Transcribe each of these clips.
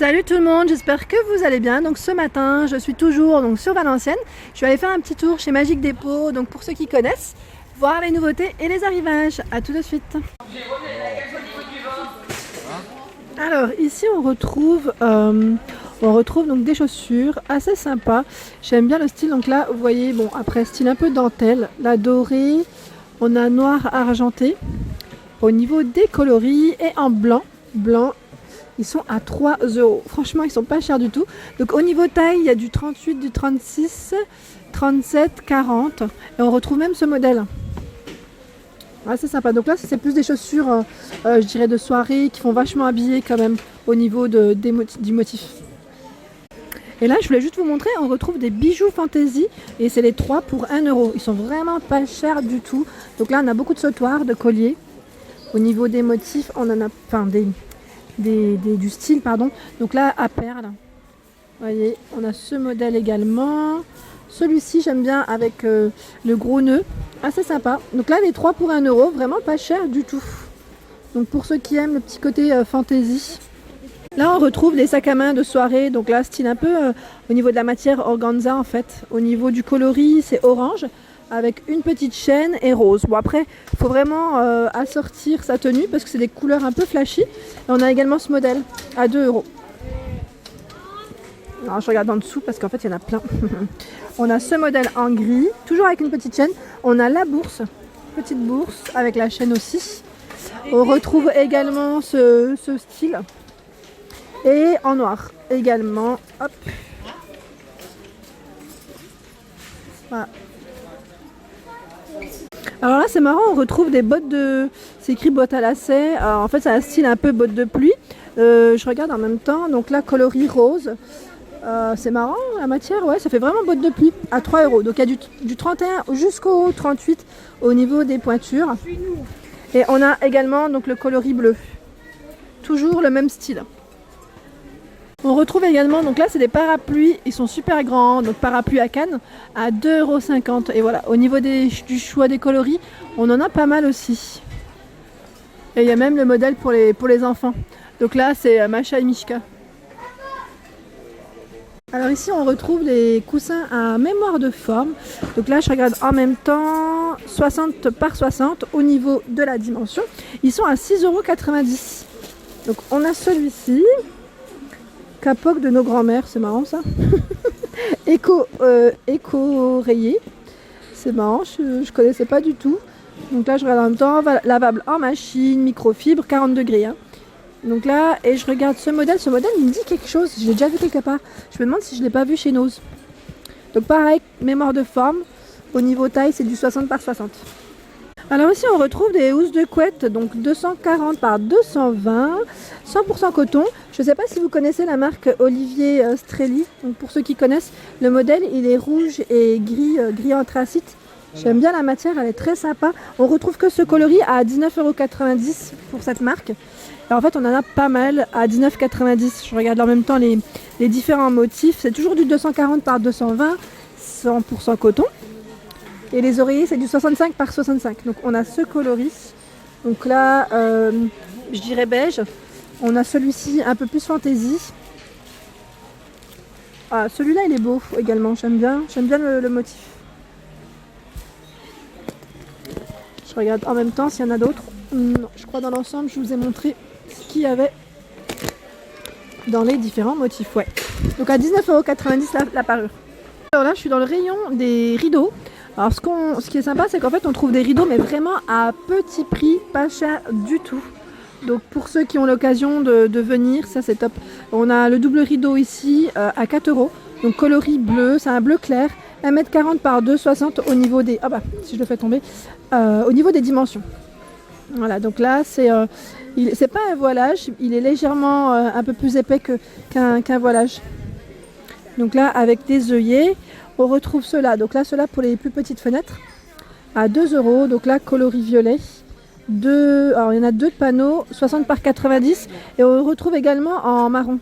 Salut tout le monde, j'espère que vous allez bien. Donc ce matin, je suis toujours sur Valenciennes. Je suis allée faire un petit tour chez Magique Dépôt, donc pour ceux qui connaissent, voir les nouveautés et les arrivages. A tout de suite. Alors ici on retrouve donc des chaussures assez sympas. J'aime bien le style. Donc là vous voyez, bon après style un peu dentelle, la dorée, on a noir argenté. Au niveau des coloris et en blanc, ils sont à 3 €. Franchement, ils sont pas chers du tout. Donc au niveau taille, il y a du 38, du 36, 37, 40. Et on retrouve même ce modèle. Ah, c'est sympa. Donc là, c'est plus des chaussures, je dirais, de soirée qui font vachement habiller quand même au niveau du motif. Et là, je voulais juste vous montrer, on retrouve des bijoux fantaisie. Et c'est les 3 pour 1 €. Ils sont vraiment pas chers du tout. Donc là, on a beaucoup de sautoirs, de colliers. Au niveau des motifs, on en a, enfin du style, pardon. Donc là, à perles. Vous voyez, on a ce modèle également. Celui-ci, j'aime bien avec le gros nœud. Assez sympa. Donc là, les 3 pour 1 €, vraiment pas cher du tout. Donc pour ceux qui aiment le petit côté fantaisie. Là, on retrouve des sacs à main de soirée. Donc là, style un peu au niveau de la matière organza en fait. Au niveau du coloris, c'est orange, avec une petite chaîne et rose. Bon après, il faut vraiment assortir sa tenue parce que c'est des couleurs un peu flashy. Et on a également ce modèle à 2 €. Alors, je regarde en dessous parce qu'en fait il y en a plein. On a ce modèle en gris, toujours avec une petite chaîne. On a la bourse, petite bourse avec la chaîne aussi. On retrouve également ce style. Et en noir également. Hop. Voilà. Alors là c'est marrant, on retrouve des bottes de... C'est écrit bottes à lacets. Alors, en fait c'est un style un peu botte de pluie. Je regarde en même temps. Donc là coloris rose. C'est marrant la matière, ouais, ça fait vraiment botte de pluie à 3 €. Donc il y a du 31 jusqu'au 38 au niveau des pointures. Et on a également donc le coloris bleu. Toujours le même style. On retrouve également, donc là c'est des parapluies, ils sont super grands, donc parapluies à canne à 2,50 €. Et voilà, au niveau du choix des coloris, on en a pas mal aussi. Et il y a même le modèle pour les enfants. Donc là c'est Masha et Mishka. Alors ici on retrouve les coussins à mémoire de forme. Donc là je regarde en même temps 60 par 60 au niveau de la dimension. Ils sont à 6,90 €. Donc on a celui-ci. Capoc de nos grands-mères, c'est marrant ça. Éco rayé. C'est marrant, je connaissais pas du tout. Donc là je regarde en même temps, lavable en machine, microfibre, 40 degrés. Hein. Donc là, et je regarde ce modèle il me dit quelque chose, je l'ai déjà vu quelque part. Je me demande si je l'ai pas vu chez Nose. Donc pareil, mémoire de forme, au niveau taille c'est du 60 par 60. Alors ici on retrouve des housses de couette, donc 240 par 220, 100% coton. Je ne sais pas si vous connaissez la marque Olivier Strelli. Donc pour ceux qui connaissent, le modèle il est rouge et gris anthracite. J'aime bien la matière, elle est très sympa. On retrouve que ce coloris à 19,90 € pour cette marque. Et en fait on en a pas mal à 19,90 €. Je regarde en même temps les différents motifs. C'est toujours du 240 par 220, 100% coton. Et les oreillers c'est du 65 par 65. Donc on a ce coloris. Donc là je dirais beige. On a celui-ci un peu plus fantaisie. Ah, celui-là il est beau également. J'aime bien le motif. Je regarde en même temps s'il y en a d'autres. Non, je crois dans l'ensemble je vous ai montré ce qu'il y avait dans les différents motifs. Ouais. Donc à 19,90 € la parure. Alors là je suis dans le rayon des rideaux. Alors ce qui est sympa c'est qu'en fait on trouve des rideaux mais vraiment à petit prix, pas cher du tout. Donc pour ceux qui ont l'occasion de venir, ça c'est top. On a le double rideau ici à 4 €. Donc coloris bleu, c'est un bleu clair, 1,40 m par 2,60 au niveau des... Ah bah si je le fais tomber, au niveau des dimensions. Voilà, donc là c'est pas un voilage, il est légèrement un peu plus épais qu'un voilage. Donc là avec des œillets. On retrouve cela, donc là cela pour les plus petites fenêtres à 2 €, donc là coloris violet. Alors il y en a 2 de panneaux, 60 par 90 et on retrouve également en marron.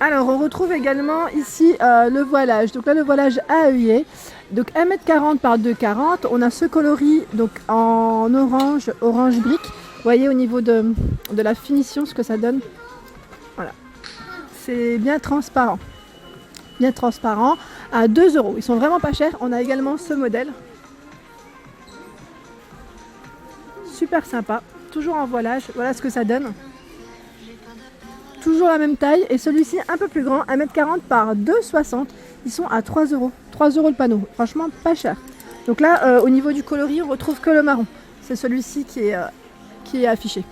Alors on retrouve également ici le voilage, donc là le voilage à œillet, donc 1,40 m par 2,40 m. On a ce coloris donc en orange brique. voyez au niveau de la finition ce que ça donne. Voilà. C'est bien transparent. Bien transparent. À 2 €. Ils sont vraiment pas chers. On a également ce modèle. Super sympa. Toujours en voilage. Voilà ce que ça donne. Toujours la même taille. Et celui-ci un peu plus grand. 1,40 m par 2,60 m. Ils sont à 3 €. 3 € le panneau. Franchement pas cher. Donc là au niveau du coloris on retrouve que le marron. C'est celui-ci qui est affiché.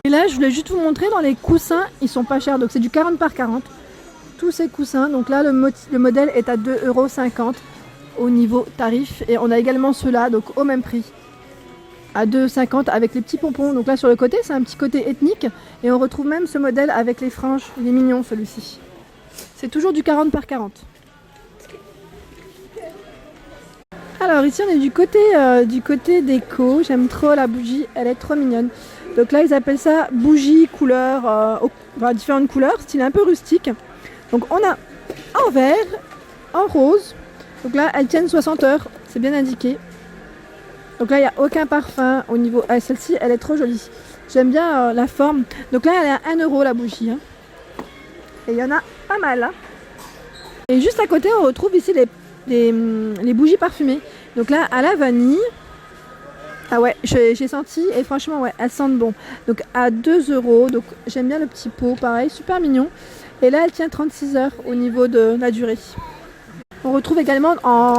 Et là je voulais juste vous montrer dans les coussins. Ils sont pas chers. Donc c'est du 40 par 40. Tous ces coussins. Donc là le modèle est à 2,50 € au niveau tarif. Et on a également ceux-là donc au même prix. À 2,50 € avec les petits pompons. Donc là sur le côté c'est un petit côté ethnique. Et on retrouve même ce modèle avec les franges. Il est mignon celui-ci. C'est toujours du 40 par 40. Alors ici on est du côté déco. J'aime trop la bougie, elle est trop mignonne. Donc là ils appellent ça bougie couleur, différentes couleurs, style un peu rustique. Donc on a en vert, en rose. Donc là elles tiennent 60 heures, c'est bien indiqué. Donc là il n'y a aucun parfum au niveau. Ah, celle-ci elle est trop jolie. J'aime bien la forme. Donc là elle est à 1 € la bougie. Hein. Et il y en a pas mal. Hein. Et juste à côté on retrouve ici les bougies parfumées. Donc là à la vanille. Ah ouais, j'ai senti et franchement ouais, elles sentent bon. Donc à 2 €. Donc j'aime bien le petit pot, pareil, super mignon. Et là elle tient 36 heures au niveau de la durée. On retrouve également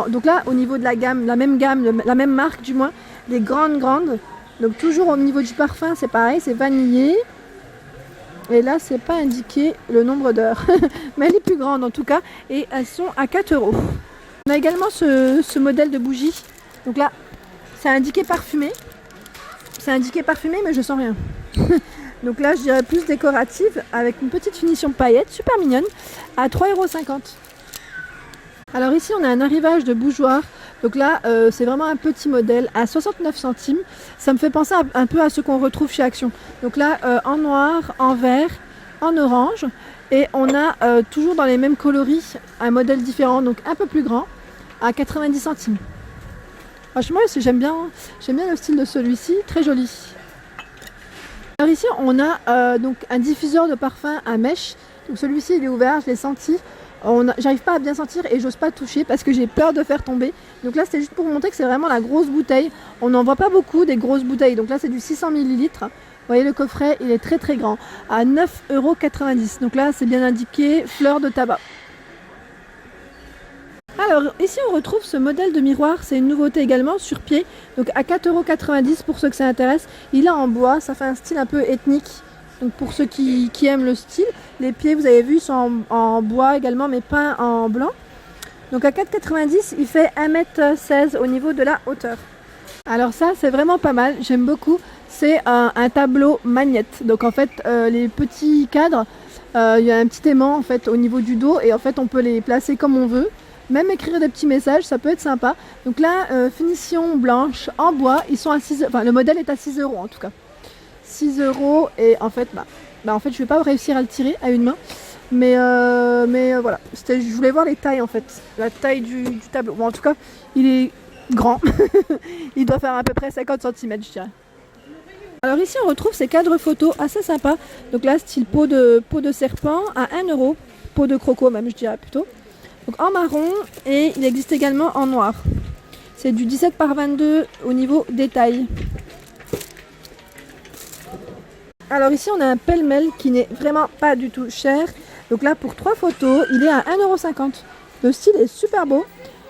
donc là au niveau de la gamme, la même marque du moins, les grandes. Donc toujours au niveau du parfum c'est pareil, c'est vanillé. Et là c'est pas indiqué le nombre d'heures. Mais elle est plus grande en tout cas et elles sont à 4 €. On a également ce modèle de bougie. Donc là c'est indiqué parfumé. C'est indiqué parfumé mais je sens rien. Donc là je dirais plus décorative avec une petite finition paillettes, super mignonne, à 3,50 €. Alors ici on a un arrivage de bougeoir. Donc là c'est vraiment un petit modèle à 69 centimes. Ça me fait penser un peu à ce qu'on retrouve chez Action. Donc là en noir, en vert, en orange. Et on a toujours dans les mêmes coloris un modèle différent, donc un peu plus grand, à 90 centimes. Franchement j'aime bien le style de celui-ci, très joli. Alors ici on a donc un diffuseur de parfum à mèche. Donc celui-ci il est ouvert, je l'ai senti. J'arrive pas à bien sentir et j'ose pas toucher parce que j'ai peur de faire tomber. Donc là c'était juste pour vous montrer que c'est vraiment la grosse bouteille. On n'en voit pas beaucoup des grosses bouteilles. Donc là c'est du 600 ml. Vous voyez le coffret il est très grand. À 9,90 €. Donc là c'est bien indiqué fleur de tabac. Alors ici on retrouve ce modèle de miroir, c'est une nouveauté également sur pied, donc à 4,90 € pour ceux que ça intéresse. Il est en bois, ça fait un style un peu ethnique, donc pour ceux qui aiment le style. Les pieds vous avez vu sont en bois également mais peints en blanc. Donc à 4,90 € il fait 1,16 m au niveau de la hauteur. Alors ça c'est vraiment pas mal, j'aime beaucoup, c'est un tableau magnète. Donc en fait les petits cadres, il y a un petit aimant en fait au niveau du dos et en fait on peut les placer comme on veut. Même écrire des petits messages, ça peut être sympa. Donc là, finition blanche en bois, ils sont à 6 €. Enfin, le modèle est à 6 € en tout cas. 6 € et en fait, en fait, je vais pas réussir à le tirer à une main. Mais voilà, je voulais voir les tailles en fait. La taille du tableau. Bon, en tout cas, il est grand. Il doit faire à peu près 50 cm, je dirais. Alors ici, on retrouve ces cadres photos assez sympas. Donc là, style peau de serpent à 1 €. Peau de croco même, je dirais plutôt. Donc en marron et il existe également en noir. C'est du 17 par 22 au niveau détail. Alors ici on a un pêle-mêle qui n'est vraiment pas du tout cher. Donc là pour 3 photos il est à 1,50 €. Le style est super beau.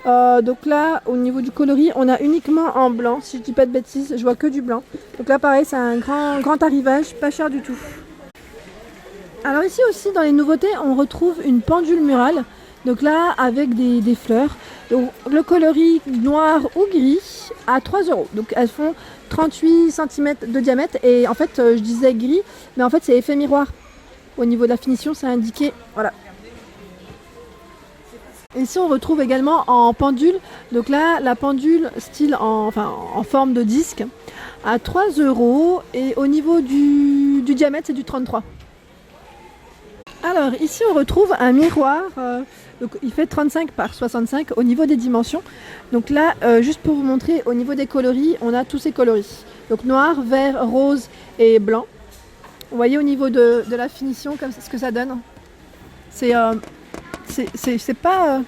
Donc là au niveau du coloris on a uniquement en blanc. Si je dis pas de bêtises, je vois que du blanc. Donc là pareil c'est un grand arrivage, pas cher du tout. Alors ici aussi dans les nouveautés on retrouve une pendule murale. Donc là avec des fleurs. Donc le coloris noir ou gris à 3 €. Donc elles font 38 cm de diamètre et en fait je disais gris mais en fait c'est effet miroir. Au niveau de la finition c'est indiqué, voilà. Et ici on retrouve également en pendule. Donc là la pendule style en forme de disque à 3 € et au niveau du diamètre c'est du 33. Alors ici on retrouve un miroir, donc il fait 35 par 65 au niveau des dimensions. Donc là, juste pour vous montrer, au niveau des coloris, on a tous ces coloris. Donc noir, vert, rose et blanc. Vous voyez au niveau de la finition comme ce que ça donne. C'est pas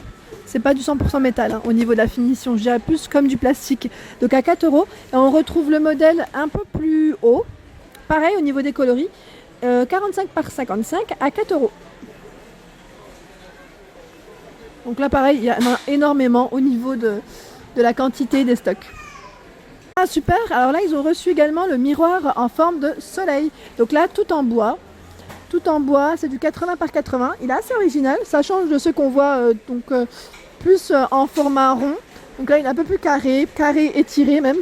du 100% métal hein, au niveau de la finition, je dirais plus comme du plastique. Donc à 4 euros, et on retrouve le modèle un peu plus haut, pareil au niveau des coloris. 45 par 55 à 4 euros. Donc là pareil, il y en a énormément au niveau de la quantité des stocks. Ah super, alors là ils ont reçu également le miroir en forme de soleil. Donc là tout en bois, c'est du 80 par 80. Il est assez original, ça change de ceux qu'on voit plus en format rond. Donc là il est un peu plus carré étiré même.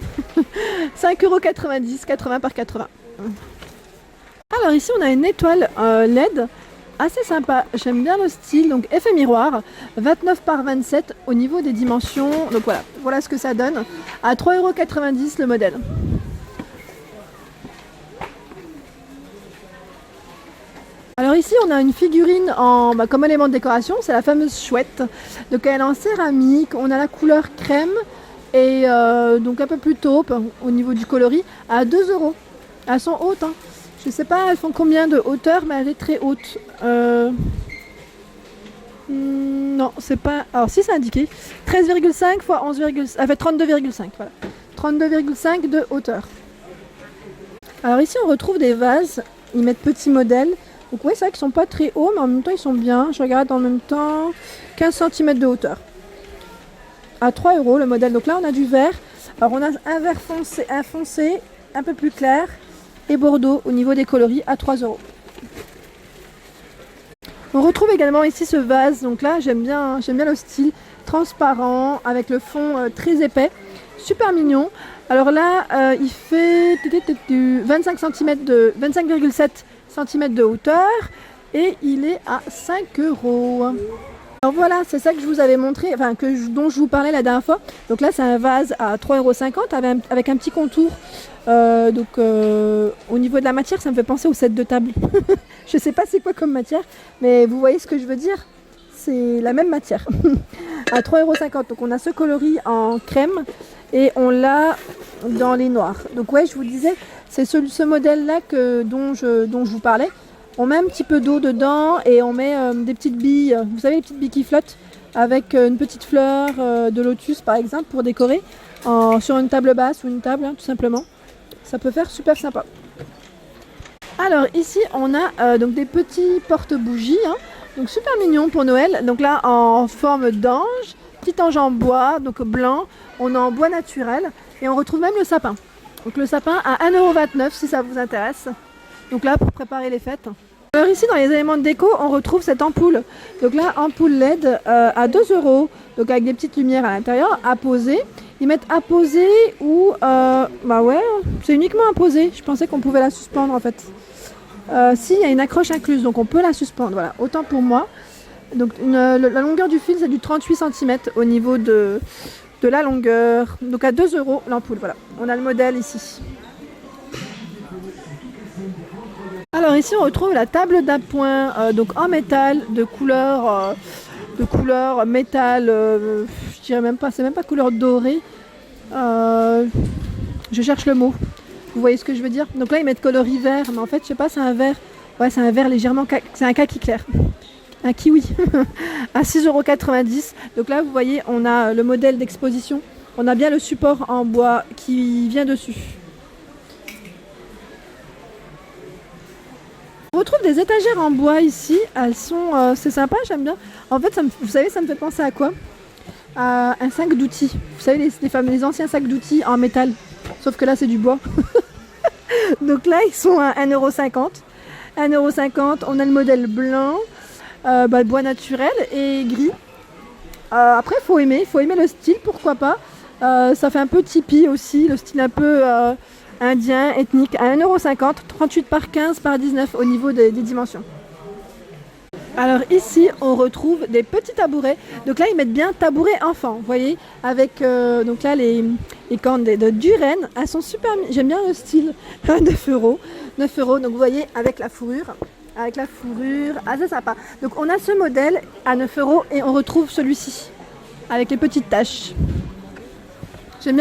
5,90 €, 80 par 80. Alors ici on a une étoile LED assez sympa, j'aime bien le style, donc effet miroir, 29 par 27 au niveau des dimensions, donc voilà ce que ça donne, à 3,90 € le modèle. Alors ici on a une figurine comme élément de décoration, c'est la fameuse chouette, donc elle est en céramique, on a la couleur crème et donc un peu plus taupe au niveau du coloris, à 2 €. Elles sont hautes hein. Je sais pas, elles font combien de hauteur, mais elle est très haute. Non, c'est pas... Alors si c'est indiqué, 13,5 x 11,5, elle fait 32,5, voilà. 32,5 de hauteur. Alors ici on retrouve des vases, ils mettent petits modèles. Donc oui, c'est vrai qu'ils sont pas très hauts, mais en même temps ils sont bien. Je regarde en même temps, 15 cm de hauteur. À 3 € le modèle. Donc là on a du vert. Alors on a un vert foncé, un peu plus clair. Et bordeaux au niveau des coloris à 3 €. On retrouve également ici ce vase, donc là j'aime bien le style transparent avec le fond très épais, super mignon. Alors là il fait 25,7 cm de hauteur et il est à 5 €. Alors voilà, c'est ça que je vous avais montré, dont je vous parlais la dernière fois. Donc là c'est un vase à 3,50 € avec un petit contour. Au niveau de la matière, ça me fait penser au set de table. Je sais pas c'est quoi comme matière, mais vous voyez ce que je veux dire. C'est la même matière. À 3,50 €. Donc on a ce coloris en crème et on l'a dans les noirs. Donc ouais, je vous disais, c'est ce modèle-là dont je vous parlais. On met un petit peu d'eau dedans et on met des petites billes, vous savez les petites billes qui flottent, avec une petite fleur de lotus par exemple pour décorer sur une table basse ou une table tout simplement. Ça peut faire super sympa. Alors ici on a donc des petits porte-bougies, hein, donc super mignon pour Noël. Donc là en forme d'ange, petit ange en bois, donc blanc, on est en bois naturel et on retrouve même le sapin. Donc le sapin à 1,29 € si ça vous intéresse. Donc là pour préparer les fêtes. Alors ici dans les éléments de déco on retrouve cette ampoule. Donc là ampoule LED à 2 €, donc avec des petites lumières à l'intérieur à poser. Ils mettent à poser ou c'est uniquement à poser. Je pensais qu'on pouvait la suspendre en fait. Si, il y a une accroche incluse, donc on peut la suspendre. Voilà, autant pour moi. Donc la longueur du fil c'est du 38 cm au niveau de la longueur. Donc à 2 € l'ampoule. Voilà, on a le modèle ici. Alors ici on retrouve la table d'appoint donc en métal de couleur métal, je dirais même pas, c'est même pas couleur dorée. Je cherche le mot. Vous voyez ce que je veux dire? Donc là ils mettent coloris vert, mais en fait je sais pas, c'est un vert. Ouais, c'est un vert légèrement, c'est un kaki clair. Un kiwi à 6,90 €. Donc là vous voyez on a le modèle d'exposition. On a bien le support en bois qui vient dessus. On retrouve des étagères en bois ici, elles sont, c'est sympa, j'aime bien. En fait, vous savez, ça me fait penser à quoi? À un sac d'outils. Vous savez, les anciens sacs d'outils en métal, sauf que là c'est du bois. Donc là, ils sont à 1,50 €. 1,50 €, on a le modèle blanc, bois naturel et gris. Après, il faut aimer le style, pourquoi pas. Ça fait un peu tipi aussi, le style un peu... indien, ethnique, à 1,50 €, 38 par 15 par 19 au niveau des dimensions. Alors ici, on retrouve des petits tabourets. Donc là, ils mettent bien tabouret enfant, vous voyez, avec donc là les cornes de Duren. Elles sont super, j'aime bien le style. 9 €. 9 €, donc vous voyez, avec la fourrure, avec la fourrure, assez sympa. Donc on a ce modèle à 9 € et on retrouve celui-ci avec les petites taches. J'aime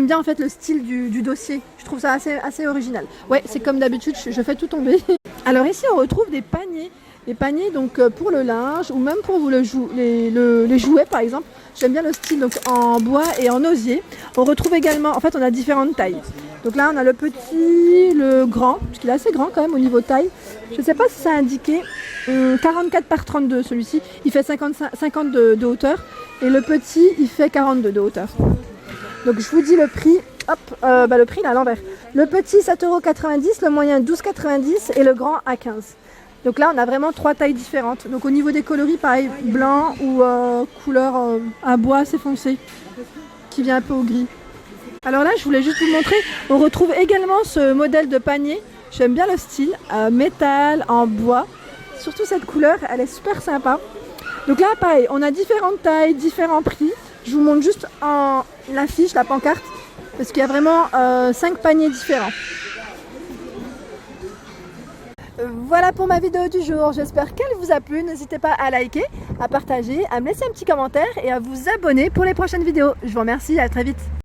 bien en fait le style du dossier. Je trouve ça assez original. Ouais, c'est comme d'habitude, je fais tout tomber. Alors ici on retrouve des paniers. Les paniers donc pour le linge ou même pour les jouets par exemple. J'aime bien le style donc en bois et en osier. On retrouve également, en fait on a différentes tailles. Donc là on a le petit, le grand, parce qu'il est assez grand quand même au niveau taille. Je ne sais pas si ça a indiqué 44 par 32 celui-ci. Il fait 50 de hauteur et le petit il fait 42 de hauteur. Donc je vous dis le prix, hop, le prix là à l'envers. Le petit 7,90 €, le moyen 12,90 € et le grand à 15 €. Donc là, on a vraiment 3 tailles différentes. Donc au niveau des coloris, pareil, blanc ou couleur un bois assez foncé, qui vient un peu au gris. Alors là, je voulais juste vous montrer, on retrouve également ce modèle de panier. J'aime bien le style, métal, en bois. Surtout cette couleur, elle est super sympa. Donc là, pareil, on a différentes tailles, différents prix. Je vous montre juste l'affiche, la pancarte, parce qu'il y a vraiment 5 paniers différents. Voilà pour ma vidéo du jour, j'espère qu'elle vous a plu. N'hésitez pas à liker, à partager, à me laisser un petit commentaire et à vous abonner pour les prochaines vidéos. Je vous remercie, à très vite.